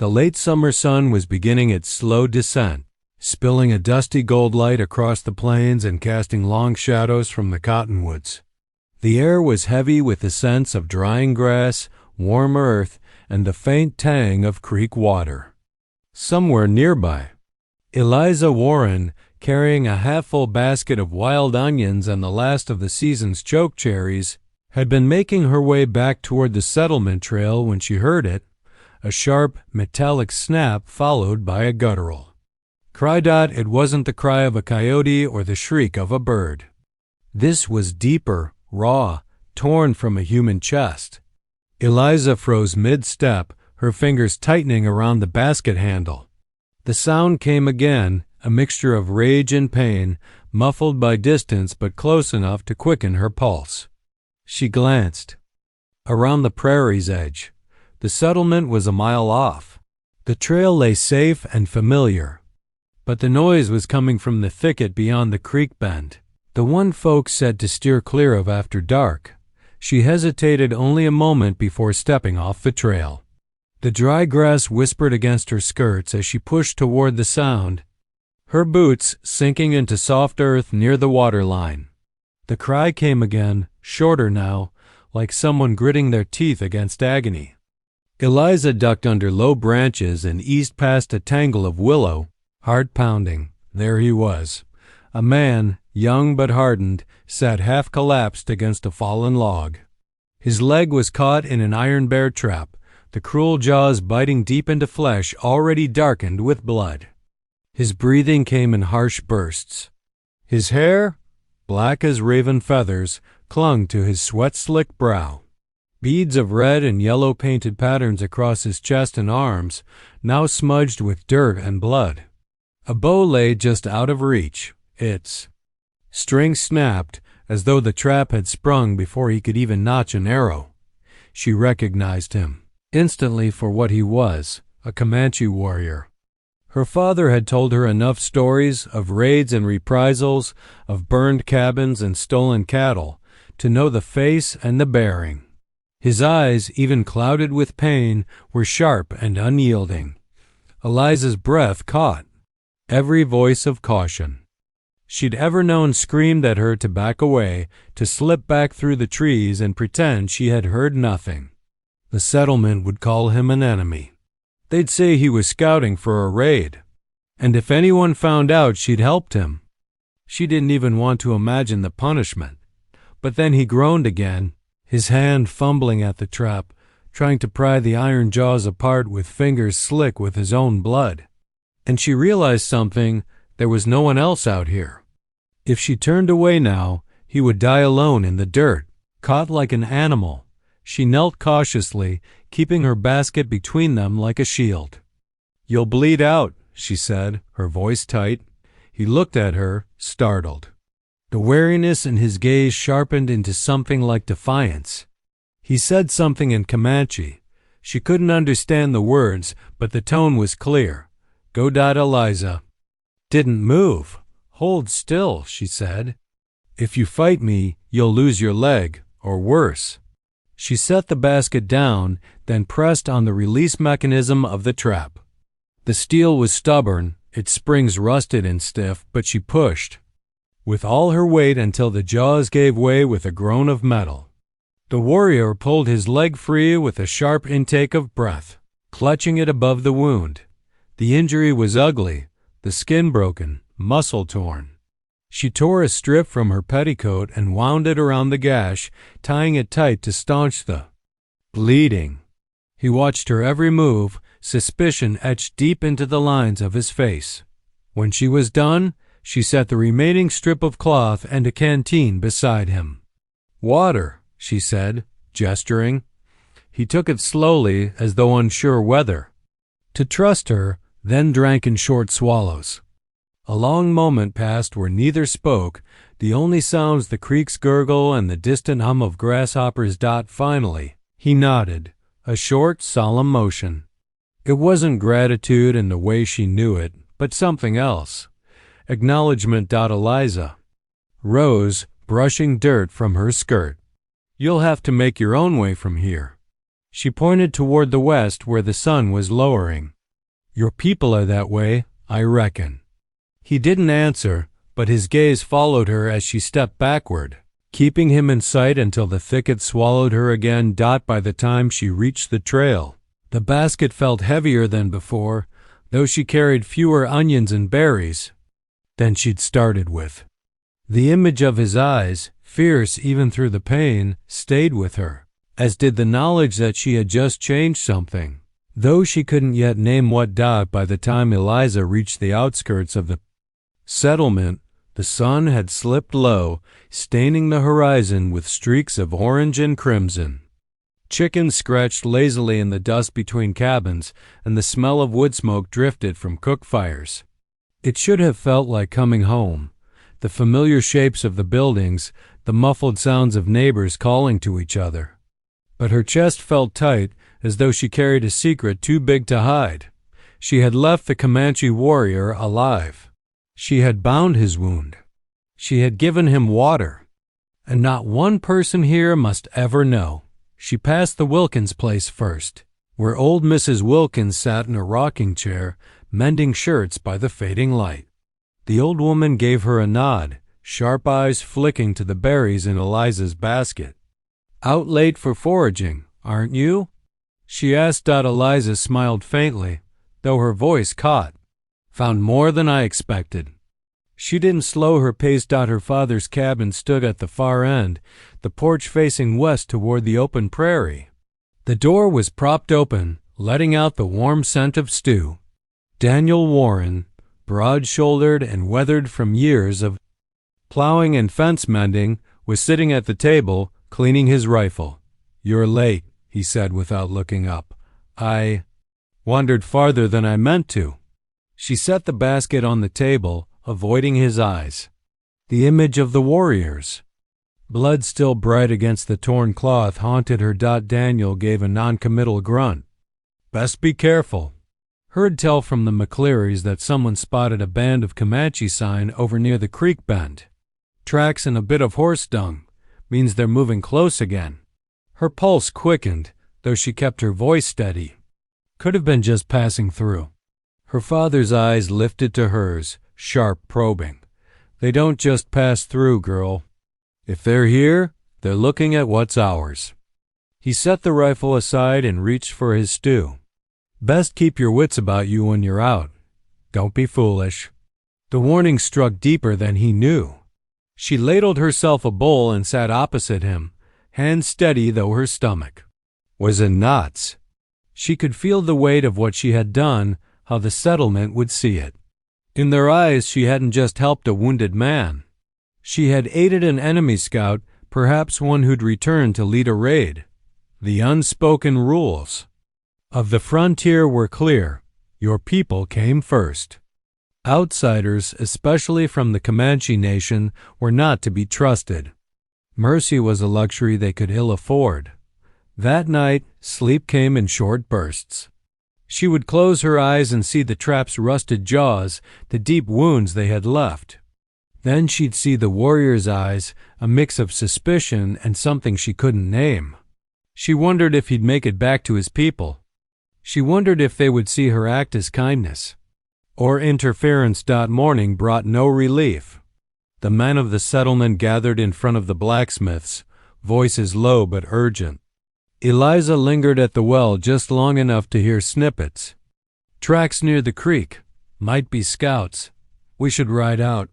The late summer sun was beginning its slow descent, spilling a dusty gold light across the plains and casting long shadows from the cottonwoods. The air was heavy with the scents of drying grass, warm earth, and the faint tang of creek water. Somewhere nearby, Eliza Warren, carrying a half-full basket of wild onions and the last of the season's choke cherries, had been making her way back toward the settlement trail when she heard it, a sharp, metallic snap followed by a guttural. Cry dot, it wasn't the cry of a coyote or the shriek of a bird. This was deeper, raw, torn from a human chest. Eliza froze mid-step, her fingers tightening around the basket handle. The sound came again, a mixture of rage and pain, muffled by distance but close enough to quicken her pulse. She glanced. Around the prairie's edge. The settlement was a mile off. The trail lay safe and familiar. But the noise was coming from the thicket beyond the creek bend, the one folks said to steer clear of after dark. She hesitated only a moment before stepping off the trail. The dry grass whispered against her skirts as she pushed toward the sound, her boots sinking into soft earth near the waterline. The cry came again, shorter now, like someone gritting their teeth against agony. Eliza ducked under low branches and eased past a tangle of willow. Heart pounding, there he was. A man, young but hardened, sat half collapsed against a fallen log. His leg was caught in an iron bear trap, the cruel jaws biting deep into flesh already darkened with blood. His breathing came in harsh bursts. His hair, black as raven feathers, clung to his sweat-slicked brow. Beads of red and yellow painted patterns across his chest and arms, now smudged with dirt and blood. A bow lay just out of reach. Its string snapped, as though the trap had sprung before he could even notch an arrow. She recognized him instantly for what he was, a Comanche warrior. Her father had told her enough stories of raids and reprisals, of burned cabins and stolen cattle, to know the face and the bearing. His eyes, even clouded with pain, were sharp and unyielding. Eliza's breath caught. Every voice of caution she'd ever known screamed at her to back away, to slip back through the trees and pretend she had heard nothing. The settlement would call him an enemy. They'd say he was scouting for a raid. And if anyone found out, she'd helped him. She didn't even want to imagine the punishment. But then he groaned again, his hand fumbling at the trap, trying to pry the iron jaws apart with fingers slick with his own blood. And she realized something, there was no one else out here. If she turned away now, he would die alone in the dirt, caught like an animal. She knelt cautiously, keeping her basket between them like a shield. "You'll bleed out," she said, her voice tight. He looked at her, startled. The wariness in his gaze sharpened into something like defiance. He said something in Comanche. She couldn't understand the words, but the tone was clear. "Go dot Eliza." "Didn't move. Hold still," she said. "If you fight me, you'll lose your leg, or worse." She set the basket down, then pressed on the release mechanism of the trap. The steel was stubborn, its springs rusted and stiff, but she pushed with all her weight until the jaws gave way with a groan of metal. The warrior pulled his leg free with a sharp intake of breath, clutching it above the wound. The injury was ugly, the skin broken, muscle torn. She tore a strip from her petticoat and wound it around the gash, tying it tight to staunch the bleeding. He watched her every move, suspicion etched deep into the lines of his face. When she was done, she set the remaining strip of cloth and a canteen beside him. "Water," she said, gesturing. He took it slowly, as though unsure whether to trust her, then drank in short swallows. A long moment passed where neither spoke, the only sounds the creek's gurgle and the distant hum of grasshoppers. Finally, he nodded, a short, solemn motion. It wasn't gratitude in the way she knew it, but something else. Acknowledgement. Eliza rose, brushing dirt from her skirt. "You'll have to make your own way from here." She pointed toward the west where the sun was lowering. "Your people are that way, I reckon." He didn't answer, but his gaze followed her as she stepped backward, keeping him in sight until the thicket swallowed her again. By the time she reached the trail, the basket felt heavier than before, though she carried fewer onions and berries than she'd started with. The image of his eyes, fierce even through the pain, stayed with her, as did the knowledge that she had just changed something, though she couldn't yet name what. By the time Eliza reached the outskirts of the settlement, the sun had slipped low, staining the horizon with streaks of orange and crimson. Chickens scratched lazily in the dust between cabins, and the smell of wood smoke drifted from cook fires. It should have felt like coming home. The familiar shapes of the buildings, the muffled sounds of neighbors calling to each other. But her chest felt tight, as though she carried a secret too big to hide. She had left the Comanche warrior alive. She had bound his wound. She had given him water. And not one person here must ever know. She passed the Wilkins place first, where old Mrs. Wilkins sat in a rocking chair, mending shirts by the fading light. The old woman gave her a nod, sharp eyes flicking to the berries in Eliza's basket. "Out late for foraging, aren't you?" she asked. Eliza smiled faintly, though her voice caught. "Found more than I expected." She didn't slow her pace. Her father's cabin stood at the far end, the porch facing west toward the open prairie. The door was propped open, letting out the warm scent of stew. Daniel Warren, broad-shouldered and weathered from years of plowing and fence mending, was sitting at the table, cleaning his rifle. "You're late," he said without looking up. "I wandered farther than I meant to." She set the basket on the table, avoiding his eyes. The image of the warriors, blood still bright against the torn cloth, haunted her. Daniel gave a noncommittal grunt. "Best be careful." Heard tell from the McClearys that someone spotted a band of Comanche sign over near the creek bend. Tracks and a bit of horse dung. Means they're moving close again. Her pulse quickened, though she kept her voice steady. Could have been just passing through. Her father's eyes lifted to hers, sharp, probing. "They don't just pass through, girl. If they're here, they're looking at what's ours." He set the rifle aside and reached for his stew. "Best keep your wits about you when you're out. Don't be foolish." The warning struck deeper than he knew. She ladled herself a bowl and sat opposite him, hand steady though her stomach was in knots. She could feel the weight of what she had done, how the settlement would see it. In their eyes, she hadn't just helped a wounded man. She had aided an enemy scout, perhaps one who'd returned to lead a raid. The unspoken rules of the frontier were clear. Your people came first. Outsiders, especially from the Comanche nation, were not to be trusted. Mercy was a luxury they could ill afford. That night, sleep came in short bursts. She would close her eyes and see the trap's rusted jaws, the deep wounds they had left. Then she'd see the warrior's eyes, a mix of suspicion and something she couldn't name. She wondered if he'd make it back to his people. She wondered if they would see her act as kindness or interference. Morning brought no relief. The men of the settlement gathered in front of the blacksmith's, voices low but urgent. Eliza lingered at the well just long enough to hear snippets. "Tracks near the creek. Might be scouts. We should ride out."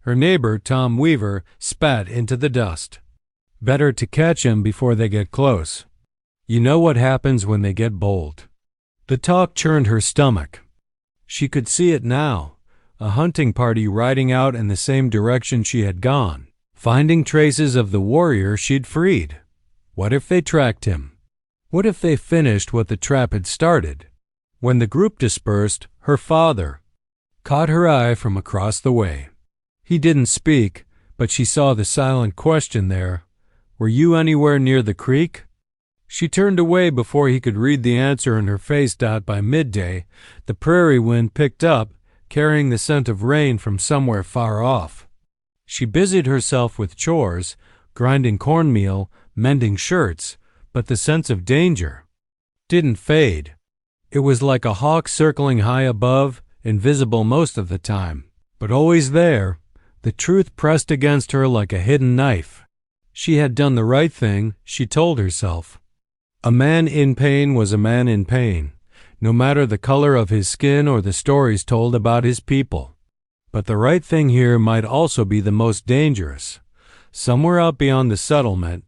Her neighbor, Tom Weaver, spat into the dust. "Better to catch him before they get close. You know what happens when they get bold." The talk churned her stomach. She could see it now, a hunting party riding out in the same direction she had gone, finding traces of the warrior she'd freed. What if they tracked him? What if they finished what the trap had started? When the group dispersed, her father caught her eye from across the way. He didn't speak, but she saw the silent question there. "Were you anywhere near the creek?" She turned away before he could read the answer in her face. By midday, the prairie wind picked up, carrying the scent of rain from somewhere far off. She busied herself with chores, grinding cornmeal, mending shirts, but the sense of danger didn't fade. It was like a hawk circling high above, invisible most of the time, but always there, the truth pressed against her like a hidden knife. She had done the right thing, she told herself. A man in pain was a man in pain, no matter the color of his skin or the stories told about his people. But the right thing here might also be the most dangerous. Somewhere out beyond the settlement,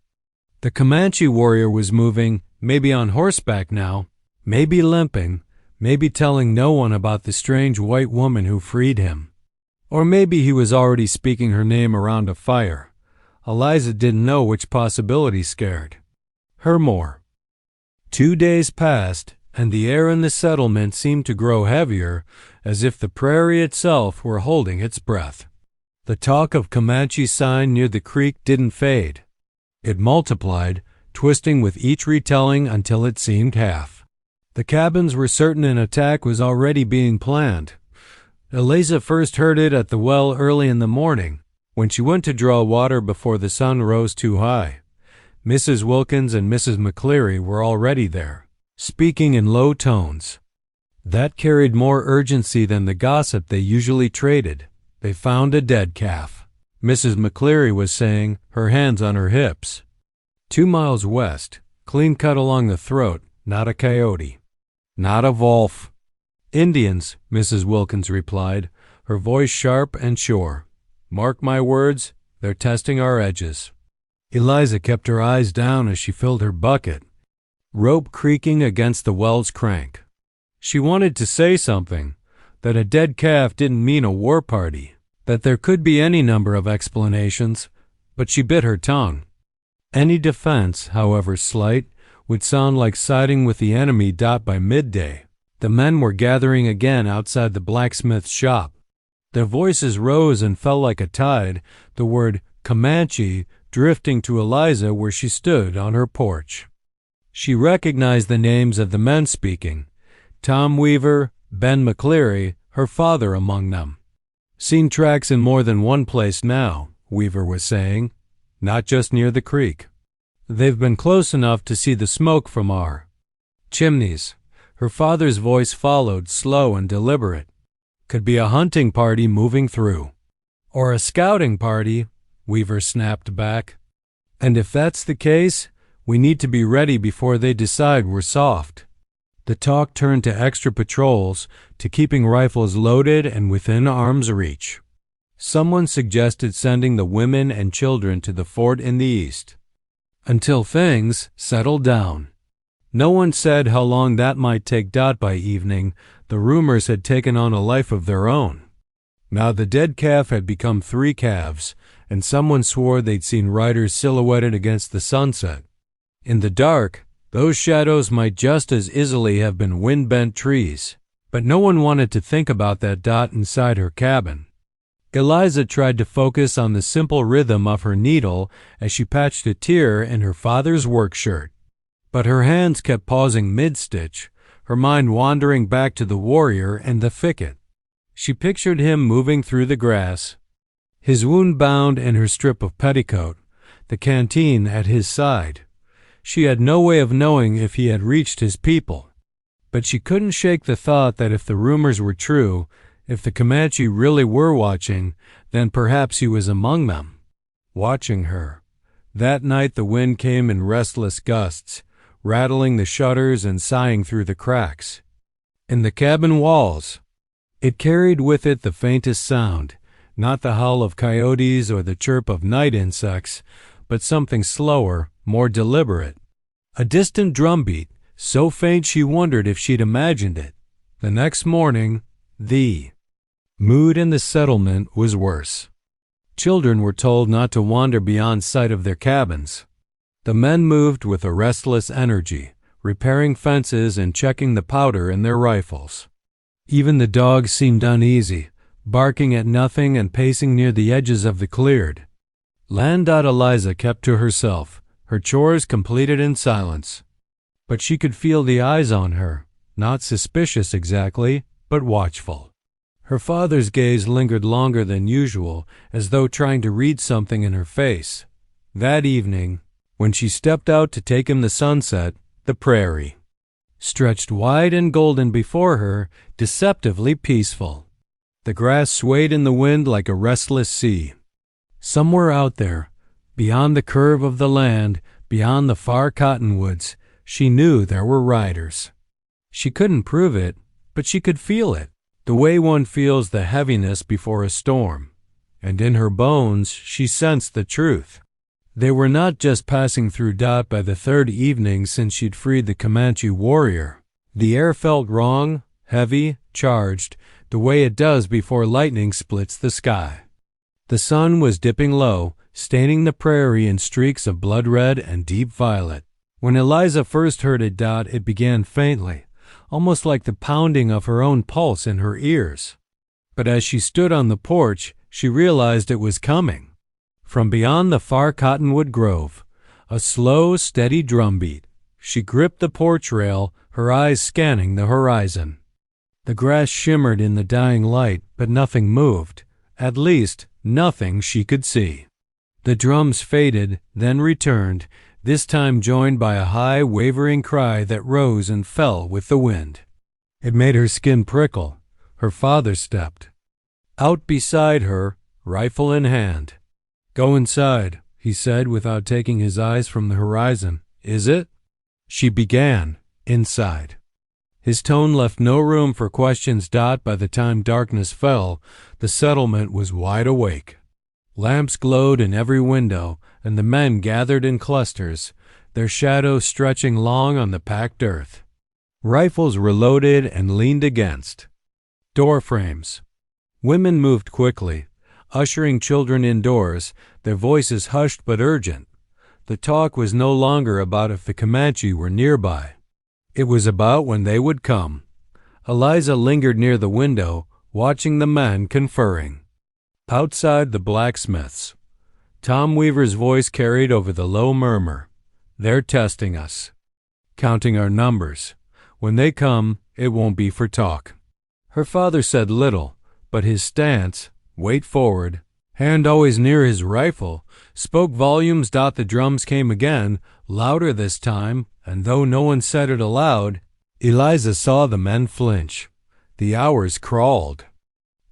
the Comanche warrior was moving, maybe on horseback now, maybe limping, maybe telling no one about the strange white woman who freed him. Or maybe he was already speaking her name around a fire. Eliza didn't know which possibility scared her more. 2 days passed, and the air in the settlement seemed to grow heavier, as if the prairie itself were holding its breath. The talk of Comanche's sign near the creek didn't fade. It multiplied, twisting with each retelling until it seemed half. The cabins were certain an attack was already being planned. Eliza first heard it at the well early in the morning, when she went to draw water before the sun rose too high. Mrs. Wilkins and Mrs. McCleary were already there, speaking in low tones. That carried more urgency than the gossip they usually traded. They found a dead calf, Mrs. McCleary was saying, her hands on her hips. 2 miles west, clean cut along the throat, not a coyote. Not a wolf. Indians, Mrs. Wilkins replied, her voice sharp and sure. Mark my words, they're testing our edges. Eliza kept her eyes down as she filled her bucket, rope creaking against the well's crank. She wanted to say something, that a dead calf didn't mean a war party, that there could be any number of explanations, but she bit her tongue. Any defense, however slight, would sound like siding with the enemy. By midday, the men were gathering again outside the blacksmith's shop. Their voices rose and fell like a tide, the word Comanche drifting to Eliza where she stood on her porch. She recognized the names of the men speaking, Tom Weaver, Ben McCleary, her father among them. Seen tracks in more than one place now, Weaver was saying, not just near the creek. They've been close enough to see the smoke from our chimneys. Her father's voice followed, slow and deliberate. Could be a hunting party moving through. Or a scouting party, Weaver snapped back. And if that's the case, we need to be ready before they decide we're soft. The talk turned to extra patrols, to keeping rifles loaded and within arm's reach. Someone suggested sending the women and children to the fort in the east, until things settled down. No one said how long that might take. By evening, the rumors had taken on a life of their own. Now the dead calf had become 3 calves, and someone swore they'd seen riders silhouetted against the sunset. In the dark, those shadows might just as easily have been wind-bent trees, but no one wanted to think about that dot inside her cabin. Eliza tried to focus on the simple rhythm of her needle as she patched a tear in her father's work shirt. But her hands kept pausing mid-stitch, her mind wandering back to the warrior and the thicket. She pictured him moving through the grass, his wound bound in her strip of petticoat, the canteen at his side. She had no way of knowing if he had reached his people, but she couldn't shake the thought that if the rumors were true, if the Comanche really were watching, then perhaps he was among them, watching her. That night the wind came in restless gusts, rattling the shutters and sighing through the cracks. In the cabin walls, it carried with it the faintest sound, not the howl of coyotes or the chirp of night insects, but something slower, more deliberate. A distant drumbeat, so faint she wondered if she'd imagined it. The next morning, the mood in the settlement was worse. Children were told not to wander beyond sight of their cabins. The men moved with a restless energy, repairing fences and checking the powder in their rifles. Even the dogs seemed uneasy, barking at nothing and pacing near the edges of the cleared land. Eliza kept to herself, her chores completed in silence. But she could feel the eyes on her, not suspicious exactly, but watchful. Her father's gaze lingered longer than usual, as though trying to read something in her face. That evening, when she stepped out to take him the sunset, the prairie stretched wide and golden before her, deceptively peaceful. The grass swayed in the wind like a restless sea. Somewhere out there, beyond the curve of the land, beyond the far cottonwoods, she knew there were riders. She couldn't prove it, but she could feel it, the way one feels the heaviness before a storm. And in her bones she sensed the truth. They were not just passing through Dot by the third evening since she'd freed the Comanche warrior. The air felt wrong, heavy, charged, the way it does before lightning splits the sky. The sun was dipping low, staining the prairie in streaks of blood red and deep violet. When Eliza first heard it, it began faintly, almost like the pounding of her own pulse in her ears. But as she stood on the porch, she realized it was coming. From beyond the far cottonwood grove, a slow, steady drumbeat. She gripped the porch rail, her eyes scanning the horizon. The grass shimmered in the dying light, but nothing moved. At least, nothing she could see. The drums faded, then returned, this time joined by a high, wavering cry that rose and fell with the wind. It made her skin prickle. Her father stepped out beside her, rifle in hand. "Go inside," he said without taking his eyes from the horizon. "Is it?" She began, inside. His tone left no room for questions. By the time darkness fell, the settlement was wide awake. Lamps glowed in every window, and the men gathered in clusters, their shadows stretching long on the packed earth. Rifles were loaded and leaned against door frames. Women moved quickly, ushering children indoors, their voices hushed but urgent. The talk was no longer about if the Comanche were nearby. It was about when they would come. Eliza lingered near the window, watching the men conferring. Outside the blacksmiths, Tom Weaver's voice carried over the low murmur. "They're testing us, counting our numbers. When they come, it won't be for talk." Her father said little, but his stance, weight forward, hand always near his rifle, spoke volumes. The drums came again, louder this time, and though no one said it aloud, Eliza saw the men flinch. The hours crawled.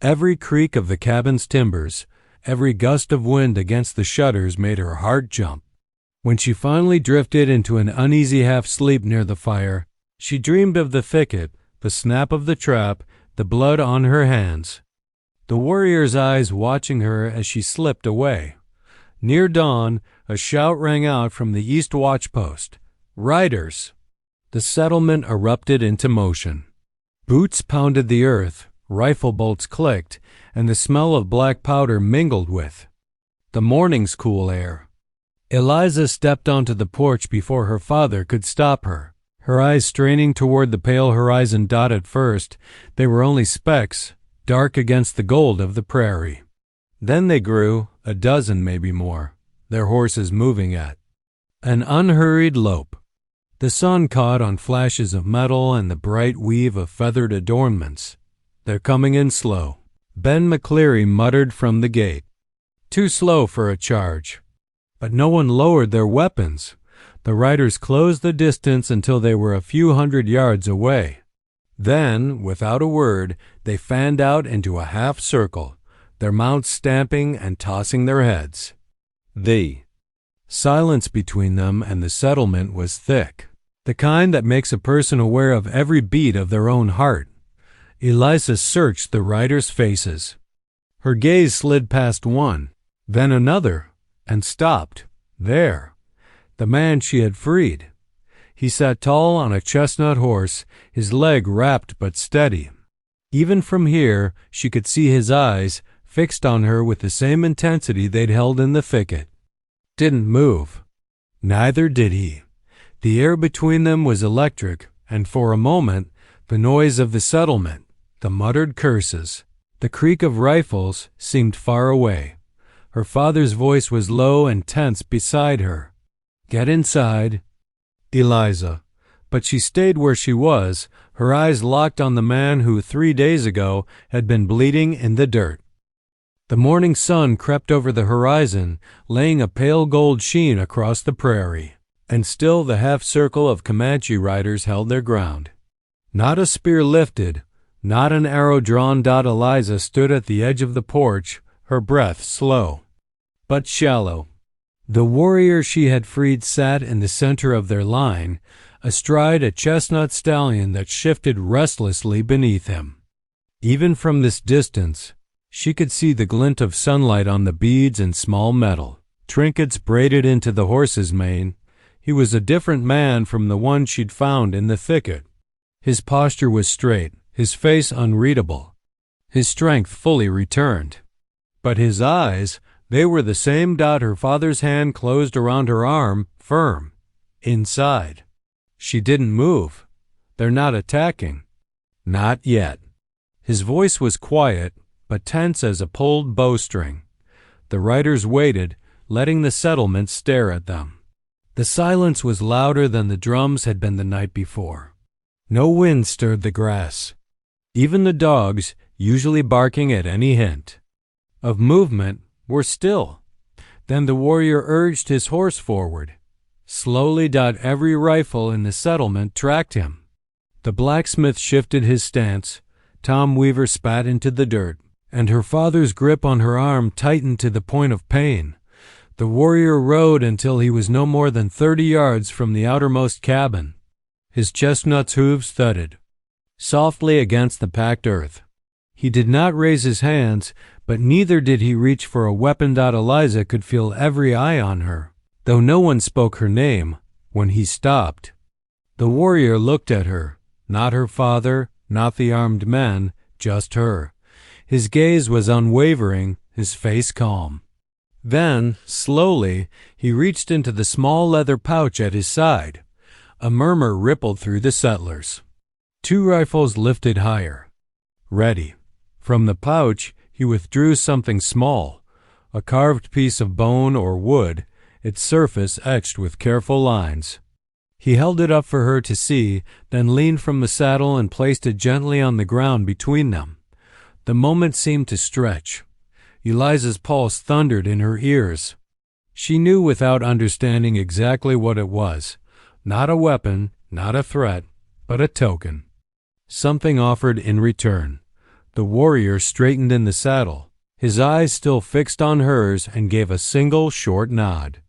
Every creak of the cabin's timbers, every gust of wind against the shutters made her heart jump. When she finally drifted into an uneasy half-sleep near the fire, she dreamed of the thicket, the snap of the trap, the blood on her hands. The warrior's eyes watching her as she slipped away. Near dawn, a shout rang out from the east watchpost. "Riders!" The settlement erupted into motion. Boots pounded the earth, rifle bolts clicked, and the smell of black powder mingled with the morning's cool air. Eliza stepped onto the porch before her father could stop her, her eyes straining toward the pale horizon. At first, they were only specks, dark against the gold of the prairie. Then they grew, a dozen, maybe more, their horses moving at an unhurried lope. The sun caught on flashes of metal and the bright weave of feathered adornments. "They're coming in slow," Ben McCleary muttered from the gate. "Too slow for a charge." But no one lowered their weapons. The riders closed the distance until they were a few hundred yards away. Then, without a word, they fanned out into a half circle, their mounts stamping and tossing their heads. The silence between them and the settlement was thick, the kind that makes a person aware of every beat of their own heart. Eliza searched the riders' faces. Her gaze slid past one, then another, and stopped there. The man she had freed. He sat tall on a chestnut horse, his leg wrapped but steady. Even from here, she could see his eyes, fixed on her with the same intensity they'd held in the thicket. Didn't move. Neither did he. The air between them was electric, and for a moment, the noise of the settlement, the muttered curses, the creak of rifles seemed far away. Her father's voice was low and tense beside her. "Get inside, Eliza." But she stayed where she was, her eyes locked on the man who 3 days ago had been bleeding in the dirt. The morning sun crept over the horizon, laying a pale gold sheen across the prairie. And still the half-circle of Comanche riders held their ground. Not a spear lifted, not an arrow drawn. Eliza stood at the edge of the porch, her breath slow, but shallow. The warrior she had freed sat in the center of their line, astride a chestnut stallion that shifted restlessly beneath him. Even from this distance, she could see the glint of sunlight on the beads and small metal trinkets braided into the horse's mane. He was a different man from the one she'd found in the thicket. His posture was straight, his face unreadable, his strength fully returned. But his eyes, they were the same. Her father's hand closed around her arm, firm, inside. She didn't move. They're not attacking. Not yet. His voice was quiet, but tense as a pulled bowstring. The riders waited, letting the settlement stare at them. The silence was louder than the drums had been the night before. No wind stirred the grass. Even the dogs, usually barking at any hint of movement, were still. Then the warrior urged his horse forward. Slowly. Every rifle in the settlement tracked him. The blacksmith shifted his stance. Tom Weaver spat into the dirt, and her father's grip on her arm tightened to the point of pain. The warrior rode until he was no more than 30 yards from the outermost cabin. His chestnut's hooves thudded softly against the packed earth. He did not raise his hands, but neither did he reach for a weapon. Eliza could feel every eye on her, though no one spoke her name. When he stopped, the warrior looked at her, not her father, not the armed men, just her. His gaze was unwavering, his face calm. Then, slowly, he reached into the small leather pouch at his side. A murmur rippled through the settlers. 2 rifles lifted higher. Ready. From the pouch, he withdrew something small, a carved piece of bone or wood, its surface etched with careful lines. He held it up for her to see, then leaned from the saddle and placed it gently on the ground between them. The moment seemed to stretch. Eliza's pulse thundered in her ears. She knew without understanding exactly what it was. Not a weapon, not a threat, but a token. Something offered in return. The warrior straightened in the saddle, his eyes still fixed on hers, and gave a single short nod.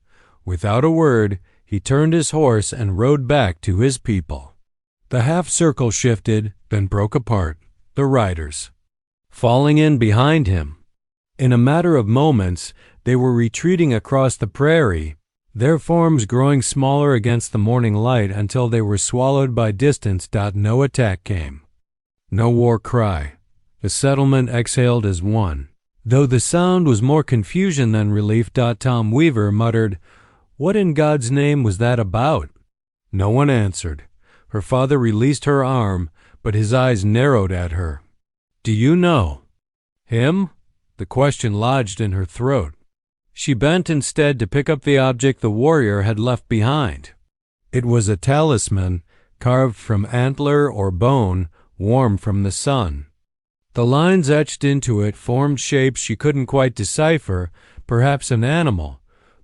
Without a word, he turned his horse and rode back to his people. The half-circle shifted, then broke apart, the riders falling in behind him. In a matter of moments, they were retreating across the prairie, their forms growing smaller against the morning light until they were swallowed by distance. No attack came. No war cry. The settlement exhaled as one, though the sound was more confusion than relief. Tom Weaver muttered, "What in God's name was that about?" No one answered. Her father released her arm, but his eyes narrowed at her. "Do you know him?" The question lodged in her throat. She bent instead to pick up the object the warrior had left behind. It was a talisman, carved from antler or bone, warm from the sun. The lines etched into it formed shapes she couldn't quite decipher, perhaps an animal,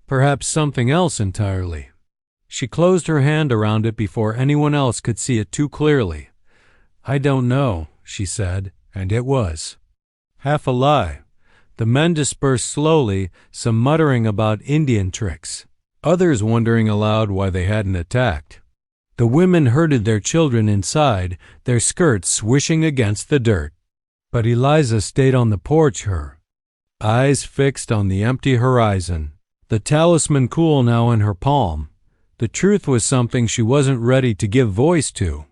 perhaps something else entirely. She closed her hand around it before anyone else could see it too clearly. "I don't know," she said, and it was half a lie. The men dispersed slowly, some muttering about Indian tricks, others wondering aloud why they hadn't attacked. The women herded their children inside, their skirts swishing against the dirt. But Eliza stayed on the porch, her eyes fixed on the empty horizon, the talisman cool now in her palm. The truth was something she wasn't ready to give voice to,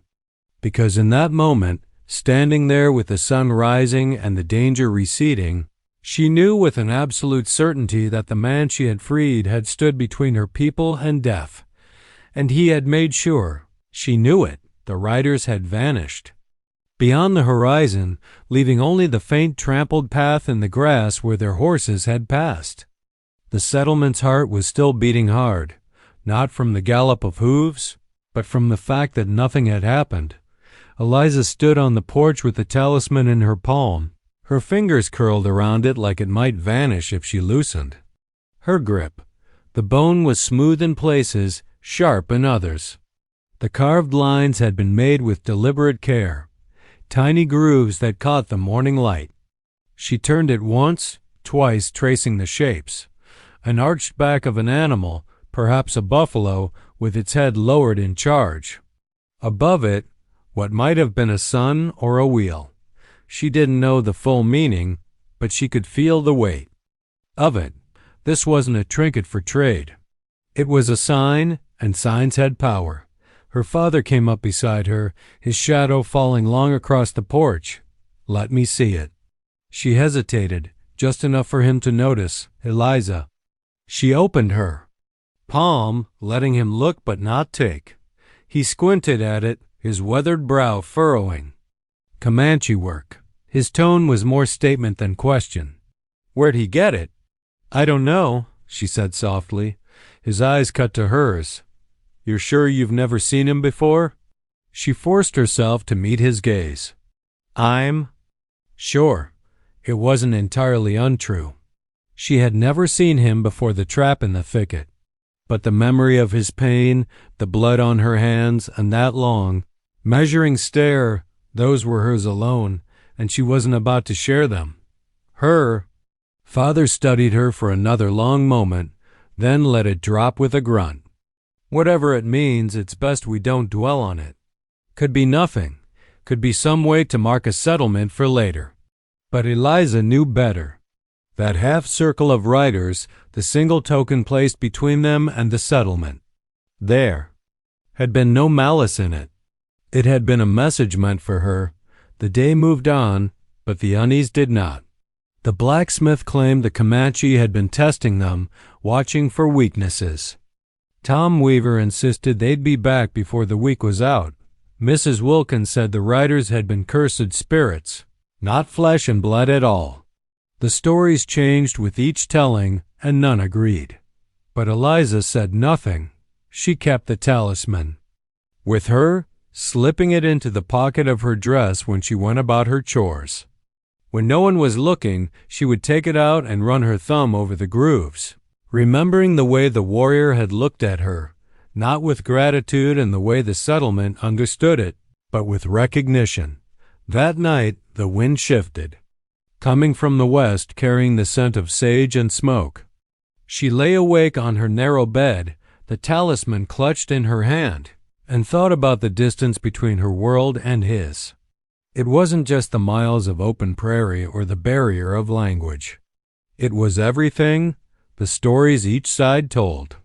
because in that moment, standing there with the sun rising and the danger receding, she knew with an absolute certainty that the man she had freed had stood between her people and death. And he had made sure. She knew it. The riders had vanished beyond the horizon, leaving only the faint trampled path in the grass where their horses had passed. The settlement's heart was still beating hard, not from the gallop of hooves, but from the fact that nothing had happened. Eliza stood on the porch with the talisman in her palm. Her fingers curled around it like it might vanish if she loosened her grip. The bone was smooth in places, sharp in others. The carved lines had been made with deliberate care, tiny grooves that caught the morning light. She turned it once, twice, tracing the shapes. An arched back of an animal, perhaps a buffalo, with its head lowered in charge. Above it, what might have been a sun or a wheel. She didn't know the full meaning, but she could feel the weight of it. This wasn't a trinket for trade. It was a sign, and signs had power. Her father came up beside her, his shadow falling long across the porch. "Let me see it." She hesitated, just enough for him to notice. "Eliza." She opened her palm, letting him look but not take. He squinted at it, his weathered brow furrowing. "Comanche work." His tone was more statement than question. "Where'd he get it?" "I don't know," she said softly. His eyes cut to hers. "You're sure you've never seen him before?" She forced herself to meet his gaze. "I'm sure." It wasn't entirely untrue. She had never seen him before the trap in the thicket. But the memory of his pain, the blood on her hands, and that long, measuring stare, those were hers alone, and she wasn't about to share them. Her father studied her for another long moment, then let it drop with a grunt. "Whatever it means, it's best we don't dwell on it. Could be nothing. Could be some way to mark a settlement for later." But Eliza knew better. That half-circle of riders, the single token placed between them and the settlement. There had been no malice in it. It had been a message meant for her. The day moved on, but the unease did not. The blacksmith claimed the Comanche had been testing them, watching for weaknesses. Tom Weaver insisted they'd be back before the week was out. Mrs. Wilkins said the riders had been cursed spirits, not flesh and blood at all. The stories changed with each telling, and none agreed. But Eliza said nothing. She kept the talisman with her, slipping it into the pocket of her dress when she went about her chores. When no one was looking, she would take it out and run her thumb over the grooves, remembering the way the warrior had looked at her, not with gratitude and the way the settlement understood it, but with recognition. That night, the wind shifted, coming from the west, carrying the scent of sage and smoke. She lay awake on her narrow bed, the talisman clutched in her hand, and thought about the distance between her world and his. It wasn't just the miles of open prairie or the barrier of language. It was everything, the stories each side told.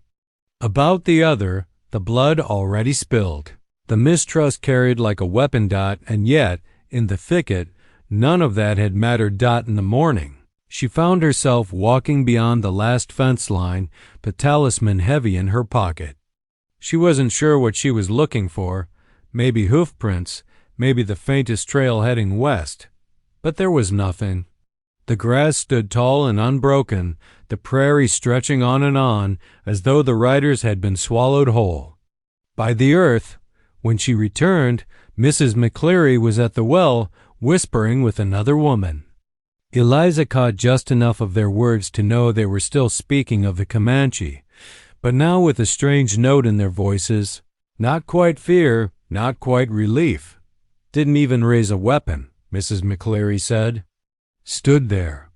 About the other, the blood already spilled. The mistrust carried like a weapon. And yet, in the thicket, none of that had mattered. In the morning, she found herself walking beyond the last fence line, the talisman heavy in her pocket. She wasn't sure what she was looking for, maybe hoof prints, maybe the faintest trail heading west. But there was nothing. The grass stood tall and unbroken, the prairie stretching on, as though the riders had been swallowed whole. By the earth, when she returned, Mrs. McCleary was at the well, whispering with another woman. Eliza caught just enough of their words to know they were still speaking of the Comanche, but now with a strange note in their voices, not quite fear, not quite relief. "Didn't even raise a weapon," Mrs. McCleary said. "Stood there,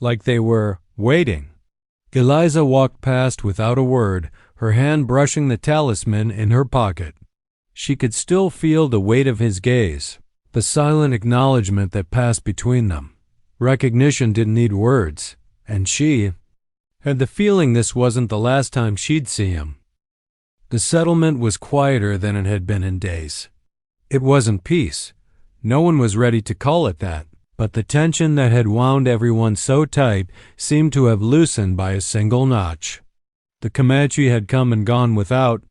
like they were waiting." Eliza walked past without a word, her hand brushing the talisman in her pocket. She could still feel the weight of his gaze, the silent acknowledgement that passed between them. Recognition didn't need words, and she had the feeling this wasn't the last time she'd see him. The settlement was quieter than it had been in days. It wasn't peace. No one was ready to call it that, but the tension that had wound everyone so tight seemed to have loosened by a single notch. The Comanche had come and gone without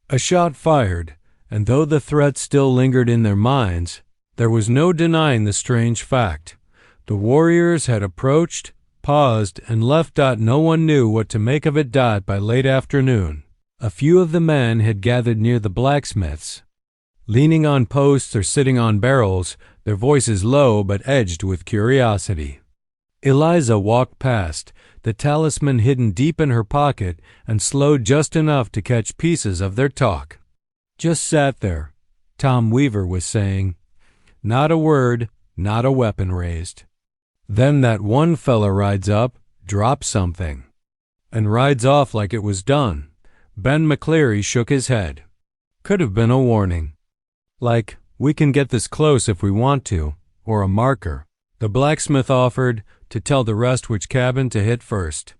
a shot fired, and though the threat still lingered in their minds, there was no denying the strange fact. The warriors had approached, paused, and left. No one knew what to make of it. By late afternoon, a few of the men had gathered near the blacksmith's, leaning on posts or sitting on barrels, their voices low but edged with curiosity. Eliza walked past, the talisman hidden deep in her pocket, and slowed just enough to catch pieces of their talk. "Just sat there," Tom Weaver was saying. "Not a word, not a weapon raised. Then that one fella rides up, drops something, and rides off like it was done." Ben McCleary shook his head. "Could have been a warning. Like, we can get this close if we want to, or a marker." The blacksmith offered to tell the rest which cabin to hit first.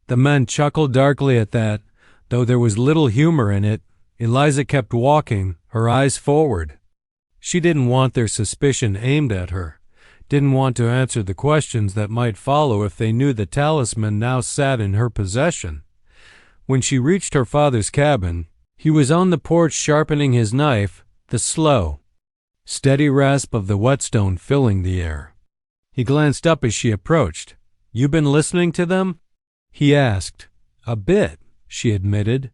The men chuckled darkly at that, though there was little humor in it. Eliza kept walking, her eyes forward. She didn't want their suspicion aimed at her, didn't want to answer the questions that might follow if they knew the talisman now sat in her possession. When she reached her father's cabin, he was on the porch sharpening his knife, the slow, steady rasp of the whetstone filling the air. He glanced up as she approached. "You been listening to them?" he asked. "A bit," she admitted.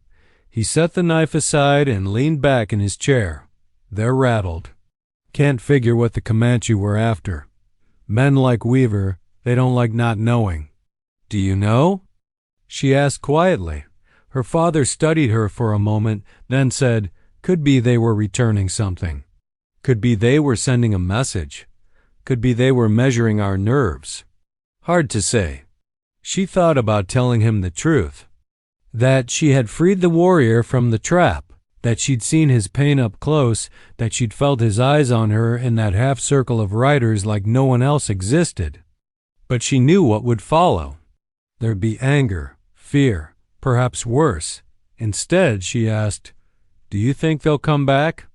He set the knife aside and leaned back in his chair. "They're rattled. Can't figure what the Comanche were after. Men like Weaver, they don't like not knowing." "Do you know?" she asked quietly. Her father studied her for a moment, then said, "Could be they were returning something. Could be they were sending a message. Could be they were measuring our nerves. Hard to say." She thought about telling him the truth. That she had freed the warrior from the trap, that she'd seen his pain up close, that she'd felt his eyes on her in that half circle of riders like no one else existed. But she knew what would follow. There'd be anger, fear, perhaps worse. Instead, she asked, "Do you think they'll come back?"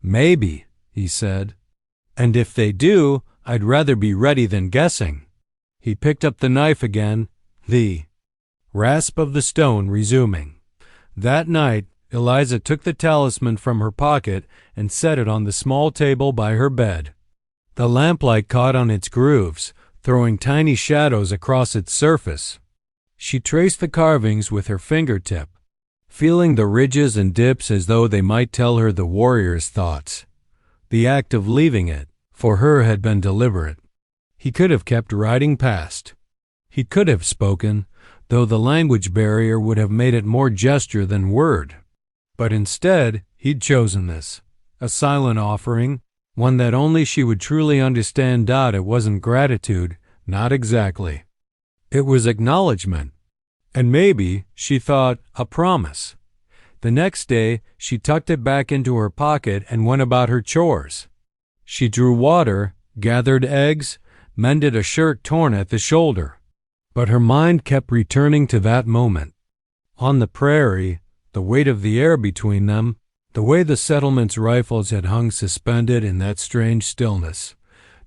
"Maybe," he said. "And if they do, I'd rather be ready than guessing." He picked up the knife again, the rasp of the stone resuming. That night, Eliza took the talisman from her pocket and set it on the small table by her bed. The lamplight caught on its grooves, throwing tiny shadows across its surface. She traced the carvings with her fingertip, feeling the ridges and dips as though they might tell her the warrior's thoughts. The act of leaving it, for her, had been deliberate. He could have kept riding past. He could have spoken, though the language barrier would have made it more gesture than word. But instead, he'd chosen this, a silent offering, one that only she would truly understand. It wasn't gratitude, not exactly. It was acknowledgement, and maybe, she thought, a promise. The next day, she tucked it back into her pocket and went about her chores. She drew water, gathered eggs, mended a shirt torn at the shoulder. But her mind kept returning to that moment. On the prairie, the weight of the air between them, the way the settlement's rifles had hung suspended in that strange stillness.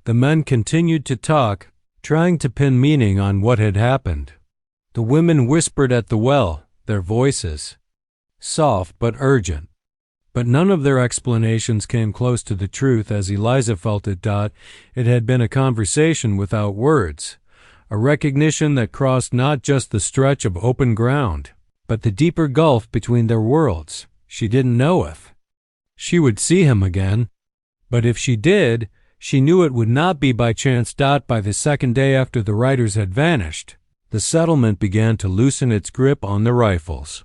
The men continued to talk, trying to pin meaning on what had happened. The women whispered at the well, their voices soft but urgent. But none of their explanations came close to the truth as Eliza felt it. It had been a conversation without words, a recognition that crossed not just the stretch of open ground, but the deeper gulf between their worlds. She didn't know if she would see him again, but if she did, she knew it would not be by chance. By the second day after the riders had vanished, the settlement began to loosen its grip on the rifles.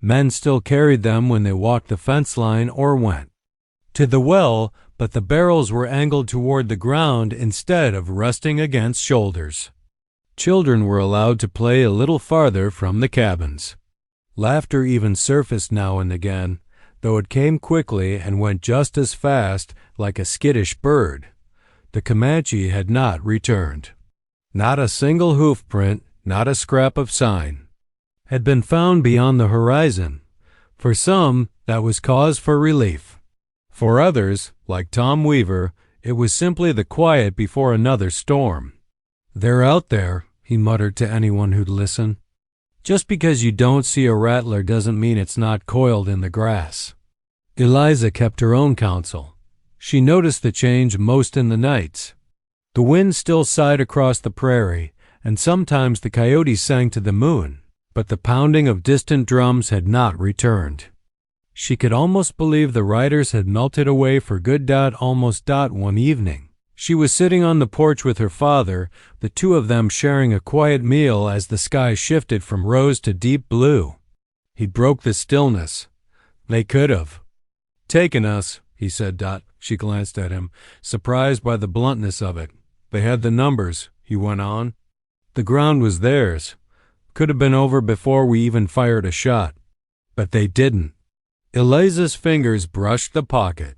Men still carried them when they walked the fence line or went to the well, but the barrels were angled toward the ground instead of resting against shoulders. Children were allowed to play a little farther from the cabins. Laughter even surfaced now and again, though it came quickly and went just as fast, like a skittish bird. The Comanche had not returned. Not a single hoof print, not a scrap of sign, had been found beyond the horizon. For some, that was cause for relief. For others, like Tom Weaver, it was simply the quiet before another storm. "They're out there," he muttered to anyone who'd listen. "Just because you don't see a rattler doesn't mean it's not coiled in the grass." Eliza kept her own counsel. She noticed the change most in the nights. The wind still sighed across the prairie, and sometimes the coyotes sang to the moon, but the pounding of distant drums had not returned. She could almost believe the riders had melted away for good. Almost. One evening, She was sitting on the porch with her father, the two of them sharing a quiet meal as the sky shifted from rose to deep blue. He broke the stillness. They could have taken us, he said. She glanced at him, surprised by the bluntness of it. They had the numbers, he went on. The ground was theirs. Could have been over before we even fired a shot. But they didn't. Eliza's fingers brushed the pocket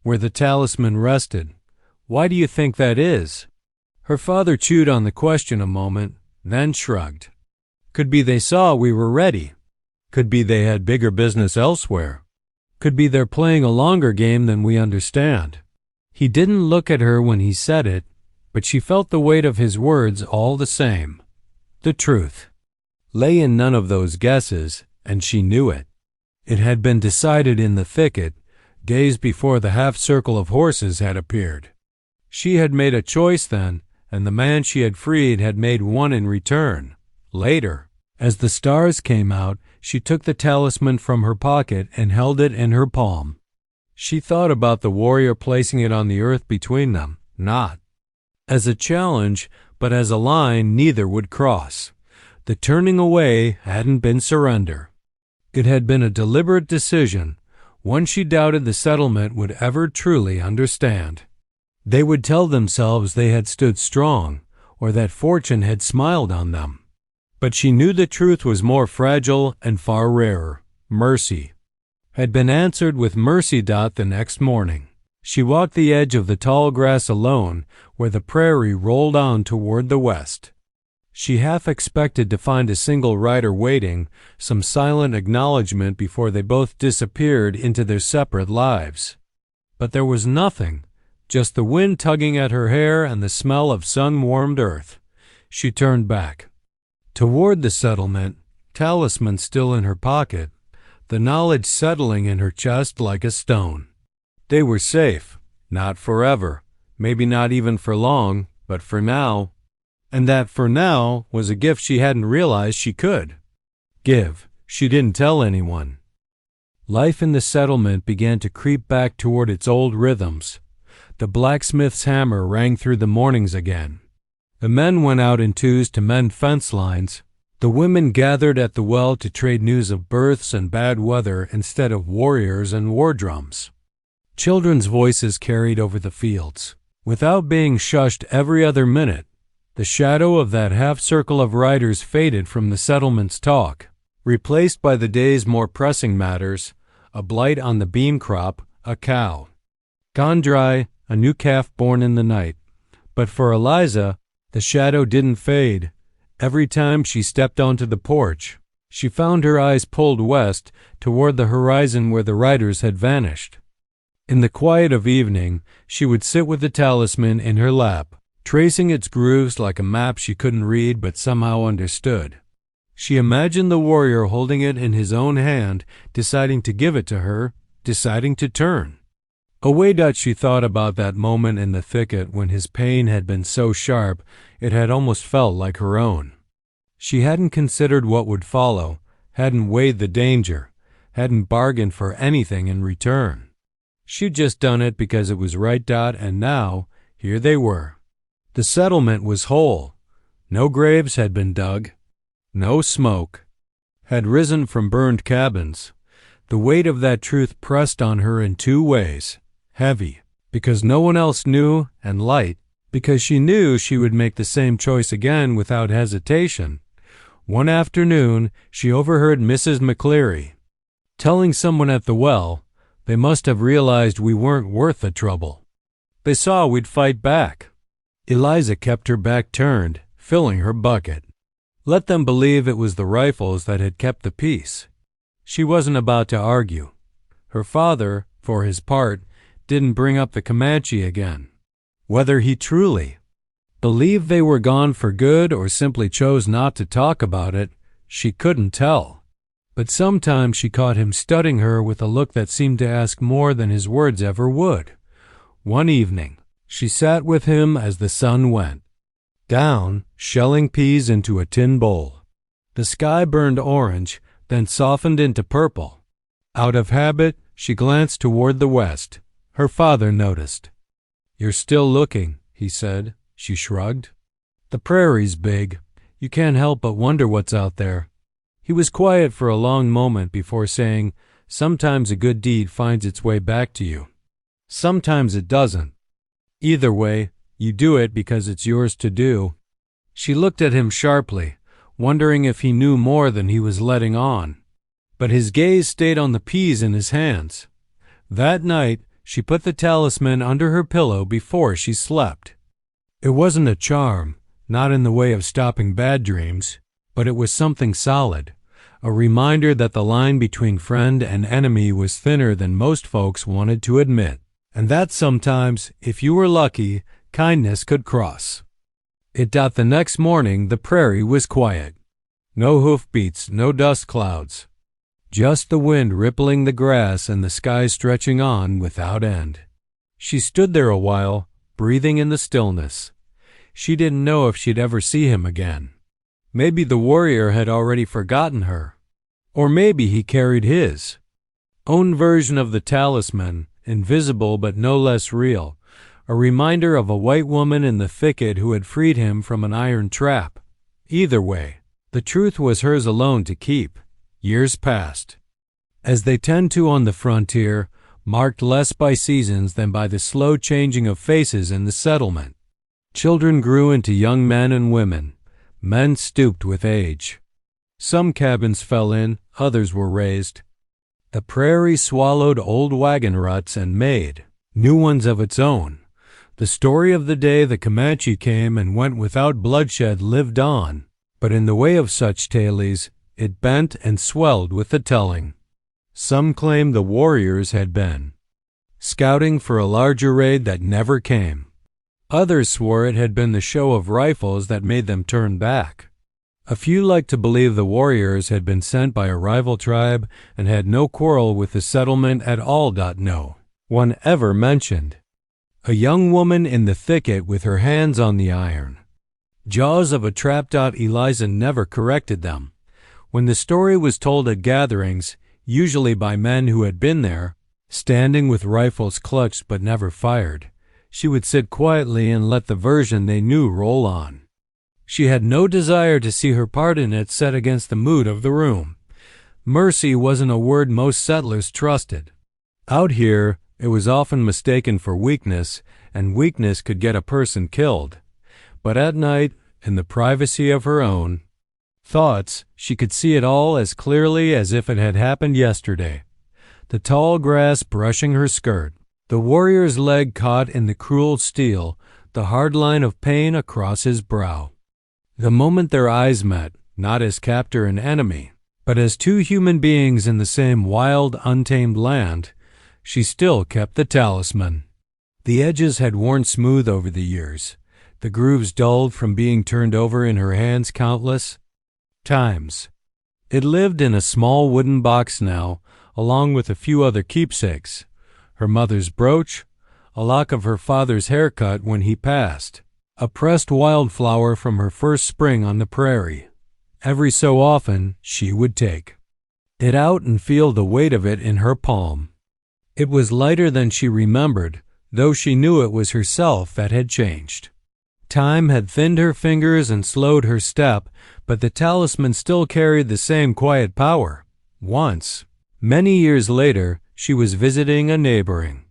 where the talisman rested. Why do you think that is? Her father chewed on the question a moment, then shrugged. Could be they saw we were ready. Could be they had bigger business elsewhere. Could be they're playing a longer game than we understand. He didn't look at her when he said it, but she felt the weight of his words all the same. The truth lay in none of those guesses, and she knew it. It had been decided in the thicket, days before the half-circle of horses had appeared. She had made a choice then, and the man she had freed had made one in return. Later, as the stars came out, she took the talisman from her pocket and held it in her palm. She thought about the warrior placing it on the earth between them, not as a challenge, but as a line neither would cross. The turning away hadn't been surrender. It had been a deliberate decision, one she doubted the settlement would ever truly understand. They would tell themselves they had stood strong, or that fortune had smiled on them. But she knew the truth was more fragile and far rarer. Mercy had been answered with mercy. The next morning, she walked the edge of the tall grass alone, where the prairie rolled on toward the west. She half expected to find a single rider waiting, some silent acknowledgment before they both disappeared into their separate lives. But there was nothing, just the wind tugging at her hair and the smell of sun-warmed earth. She turned back toward the settlement, talisman still in her pocket, the knowledge settling in her chest like a stone. They were safe, not forever, maybe not even for long, but for now. And that for now was a gift she hadn't realized she could give. She didn't tell anyone. Life in the settlement began to creep back toward its old rhythms. The blacksmith's hammer rang through the mornings again. The men went out in twos to mend fence lines. The women gathered at the well to trade news of births and bad weather instead of warriors and war drums. Children's voices carried over the fields. Without being shushed every other minute, the shadow of that half-circle of riders faded from the settlement's talk, replaced by the day's more pressing matters, a blight on the bean crop, a cow gone dry, a new calf born in the night. But for Eliza, the shadow didn't fade. Every time she stepped onto the porch, she found her eyes pulled west toward the horizon where the riders had vanished. In the quiet of evening, she would sit with the talisman in her lap, tracing its grooves like a map she couldn't read but somehow understood. She imagined the warrior holding it in his own hand, deciding to give it to her, deciding to turn. Away she thought about that moment in the thicket when his pain had been so sharp it had almost felt like her own. She hadn't considered what would follow, hadn't weighed the danger, hadn't bargained for anything in return. She'd just done it because it was right. And now, here they were. The settlement was whole. No graves had been dug. No smoke had risen from burned cabins. The weight of that truth pressed on her in two ways. Heavy, because no one else knew, and light, because she knew she would make the same choice again without hesitation. One afternoon, she overheard Mrs. McCleary telling someone at the well, "They must have realized we weren't worth the trouble. They saw we'd fight back." Eliza kept her back turned, filling her bucket. Let them believe it was the rifles that had kept the peace. She wasn't about to argue. Her father, for his part, didn't bring up the Comanche again. Whether he truly believed they were gone for good or simply chose not to talk about it, she couldn't tell. But sometimes she caught him studying her with a look that seemed to ask more than his words ever would. One evening, she sat with him as the sun went down, shelling peas into a tin bowl. The sky burned orange, then softened into purple. Out of habit, she glanced toward the west. Her father noticed. "You're still looking," he said. She shrugged. "The prairie's big. You can't help but wonder what's out there." He was quiet for a long moment before saying, "Sometimes a good deed finds its way back to you. Sometimes it doesn't. Either way, you do it because it's yours to do." She looked at him sharply, wondering if he knew more than he was letting on. But his gaze stayed on the peas in his hands. That night, she put the talisman under her pillow before she slept. It wasn't a charm, not in the way of stopping bad dreams, but it was something solid, a reminder that the line between friend and enemy was thinner than most folks wanted to admit, and that sometimes, if you were lucky, kindness could cross. The next morning the prairie was quiet. No hoofbeats, no dust clouds. Just the wind rippling the grass and the sky stretching on without end. She stood there a while, breathing in the stillness. She didn't know if she'd ever see him again. Maybe the warrior had already forgotten her. Or maybe he carried his own version of the talisman, invisible but no less real, a reminder of a white woman in the thicket who had freed him from an iron trap. Either way, the truth was hers alone to keep. Years passed. As they tend to on the frontier, marked less by seasons than by the slow changing of faces in the settlement. Children grew into young men and women. Men stooped with age. Some cabins fell in, others were razed. The prairie swallowed old wagon ruts and made new ones of its own. The story of the day the Comanche came and went without bloodshed lived on, but in the way of such tales, it bent and swelled with the telling. Some claimed the warriors had been scouting for a larger raid that never came. Others swore it had been the show of rifles that made them turn back. A few liked to believe the warriors had been sent by a rival tribe and had no quarrel with the settlement at all. No one ever mentioned a young woman in the thicket with her hands on the iron jaws of a trap. Eliza never corrected them. When the story was told at gatherings, usually by men who had been there, standing with rifles clutched but never fired, she would sit quietly and let the version they knew roll on. She had no desire to see her part in it set against the mood of the room. Mercy wasn't a word most settlers trusted. Out here, it was often mistaken for weakness, and weakness could get a person killed. But at night, in the privacy of her own thoughts, she could see it all as clearly as if it had happened yesterday. The tall grass brushing her skirt, the warrior's leg caught in the cruel steel, the hard line of pain across his brow. The moment their eyes met, not as captor and enemy, but as two human beings in the same wild, untamed land, she still kept the talisman. The edges had worn smooth over the years, the grooves dulled from being turned over in her hands countless times. It lived in a small wooden box now, along with a few other keepsakes. Her mother's brooch, a lock of her father's haircut when he passed, a pressed wildflower from her first spring on the prairie. Every so often she would take it out and feel the weight of it in her palm. It was lighter than she remembered, though she knew it was herself that had changed. Time had thinned her fingers and slowed her step, but the talisman still carried the same quiet power. Once, many years later, she was visiting a neighboring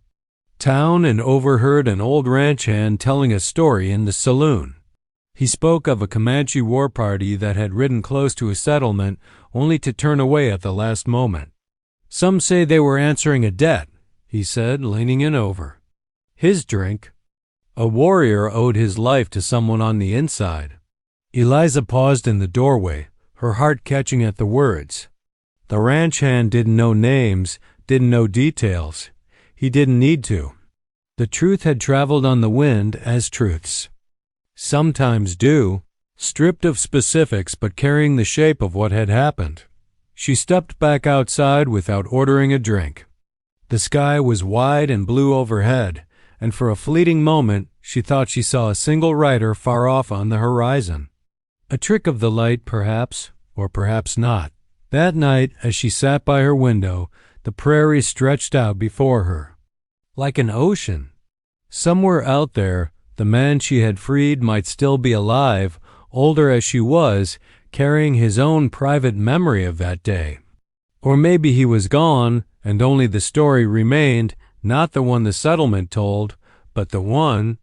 town and overheard an old ranch hand telling a story in the saloon. He spoke of a Comanche war party that had ridden close to a settlement only to turn away at the last moment. "Some say they were answering a debt," he said, leaning in over his drink. "A warrior owed his life to someone on the inside." Eliza paused in the doorway, her heart catching at the words. The ranch hand didn't know names, didn't know details. He didn't need to. The truth had traveled on the wind as truths sometimes do, stripped of specifics but carrying the shape of what had happened. She stepped back outside without ordering a drink. The sky was wide and blue overhead, and for a fleeting moment she thought she saw a single rider far off on the horizon. A trick of the light, perhaps, or perhaps not. That night, as she sat by her window, the prairie stretched out before her like an ocean. Somewhere out there, the man she had freed might still be alive, older as she was, carrying his own private memory of that day. Or maybe he was gone, and only the story remained, not the one the settlement told, but the one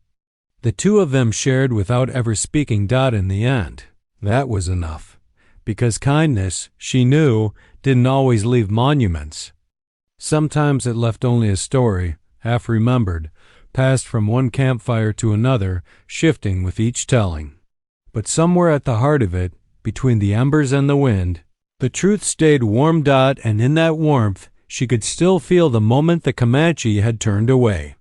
the two of them shared without ever speaking. In the end, that was enough, because kindness, she knew, didn't always leave monuments. Sometimes it left only a story, half remembered, passed from one campfire to another, shifting with each telling. But somewhere at the heart of it, between the embers and the wind, the truth stayed warm. And in that warmth, she could still feel the moment the Comanche had turned away.